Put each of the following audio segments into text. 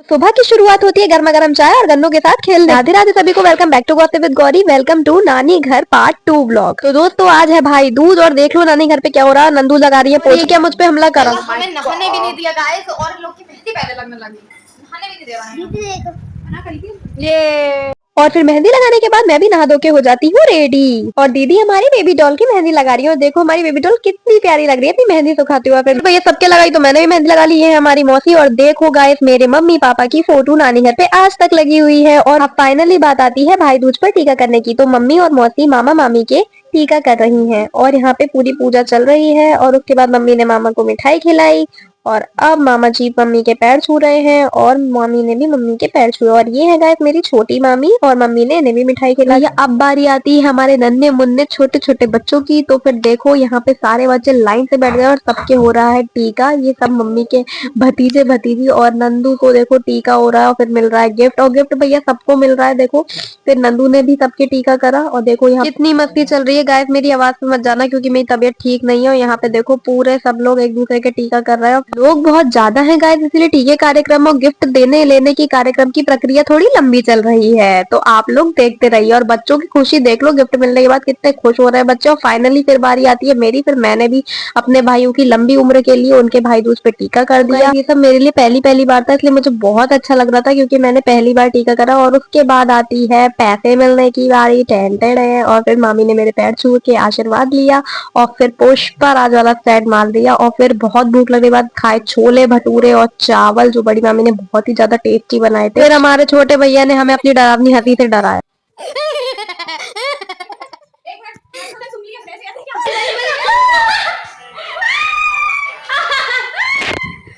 सुबह की शुरुआत होती है गर्मा गर्म चाय और गन्नों के साथ खेलने। राधे राधे सभी को, welcome back to gossip with Gauri. Welcome to नानी घर पार्ट 2 ब्लॉग। तो दोस्तों आज है भाई दूज और देख लो नानी घर पे क्या हो रहा है। नंदू लगा रही है पोछा, क्या मुझ पे हमला करा। हमें नहाने भी नहीं दिया गाइस और लोग की मेहंदी पहले लगने लगी। नहाने भी नहीं दे रहा है। मना करी ये और फिर मेहंदी लगाने के बाद मैं भी नहा धो के हो जाती हूँ रेडी। और दीदी हमारी बेबी डॉल की मेहंदी लगा रही है। और देखो हमारी बेबी डॉल कितनी प्यारी लग रही है अपनी मेहंदी सुखाते हुए। फिर भैया सबके लगाई तो मैंने भी मेहंदी लगा ली है हमारी मौसी। और देखो गाइस मेरे मम्मी पापा की फोटो नानी घर पे आज तक लगी हुई है। और अब फाइनली बात आती है भाई दूज पर टीका करने की। तो मम्मी और मौसी मामा मामी के टीका कर रही हैं और यहाँ पे पूरी पूजा चल रही है। और उसके बाद मम्मी ने मामा को मिठाई खिलाई और अब मामा जी मम्मी के पैर छू रहे हैं और मामी ने भी मम्मी के पैर छुए। और ये है गाइस मेरी छोटी मामी और मम्मी ने इन्हें भी मिठाई खिलाई। अब बारी आती है हमारे नन्हे मुन्ने छोटे छोटे बच्चों की। तो फिर देखो यहाँ पे सारे बच्चे लाइन से बैठ गए और सबके हो रहा है टीका। ये सब मम्मी के भतीजे भतीजी और नंदू को देखो टीका हो रहा है और फिर मिल रहा है गिफ्ट। और गिफ्ट भैया सबको मिल रहा है। देखो फिर नंदू ने भी सबके टीका करा। और देखो यहाँ कितनी मस्ती चल रही है गाइस। मेरी आवाज पे मत जाना क्योंकि मेरी तबीयत ठीक नहीं है। और यहाँ पे देखो पूरे सब लोग एक दूसरे के टीका कर रहे हैं। लोग बहुत ज्यादा है गाइस, इसलिए टीके कार्यक्रम और गिफ्ट देने लेने की कार्यक्रम की प्रक्रिया थोड़ी लंबी चल रही है। तो आप लोग देखते रहिए और बच्चों की खुशी देख लो। गिफ्ट मिलने के बाद कितने खुश हो रहे हैं बच्चे। और फाइनली फिर बारी आती है मेरी। फिर मैंने भी अपने भाइयों की लंबी उम्र के लिए उनके भाई दूज पे टीका कर दिया। ये सब मेरे लिए पहली पहली बार था, इसलिए मुझे बहुत अच्छा लग रहा था क्योंकि मैंने पहली बार टीका करा। और उसके बाद आती है पैसे मिलने की बारी। टेंटेड है और फिर मामी ने मेरे पैर छू के आशीर्वाद लिया और फिर पुष्पराज वाला सेट मार दिया। और फिर बहुत भूख लगने के बाद खाए छोले भटूरे और चावल जो बड़ी मामी ने बहुत ही ज्यादा टेस्टी बनाए थे। फिर हमारे छोटे भैया ने हमें अपनी डरावनी हंसी से डराया।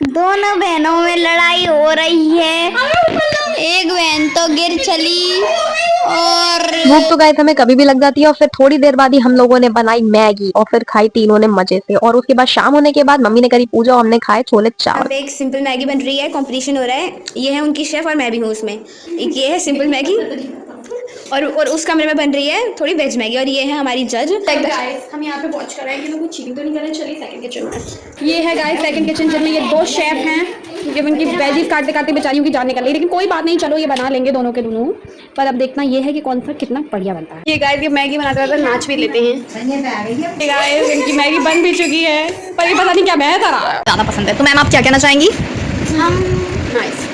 दोनों बहनों में लड़ाई हो रही है। एक बहन तो गिर चली और भूख तो गाइस हमें कभी भी लग जाती है। और फिर थोड़ी देर बाद ही हम लोगों ने बनाई मैगी और फिर खाई तीनों ने मजे से। और उसके बाद शाम होने के बाद मम्मी ने करी पूजा और हमने खाए छोले चावल। एक सिंपल मैगी बन रही है, कंपटीशन हो रहा है। ये है उनकी शेफ और मैं भी हूँ उसमें। एक ये है सिंपल मैगी और उस कमरे में बन रही है थोड़ी वेज मैगी। और ये है हमारी जज। गाइस हम यहाँ पे वॉच कर रहे हैं कि लोग चीटिंग तो नहीं कर रहे। चलिए सेकंड किचन में। ये है गाइस सेकंड किचन जिनमें ये दो शेफ हैं क्योंकि उनकी वेजीज काटते काटते बेचारियों की जान निकल रही है। लेकिन कोई बात नहीं, चलो ये बना लेंगे दोनों के दोनों। पर अब देखना ये है कि कौन सा कितना बढ़िया बनता है। ये गाइस ये मैगी बनाते रहते नाच भी लेते हैं। ये गाइस इनकी मैगी बन भी चुकी है पर ये पता नहीं क्या बहस आ रहा है। ज़्यादा पसंद है। तो मैम आप क्या कहना चाहेंगी? हम नाइस।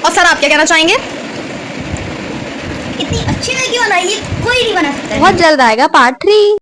और सर आप क्या कहना चाहेंगे? इतनी अच्छी मैगी बनाई है कोई नहीं बना सकता। बहुत जल्द आएगा पार्ट 3।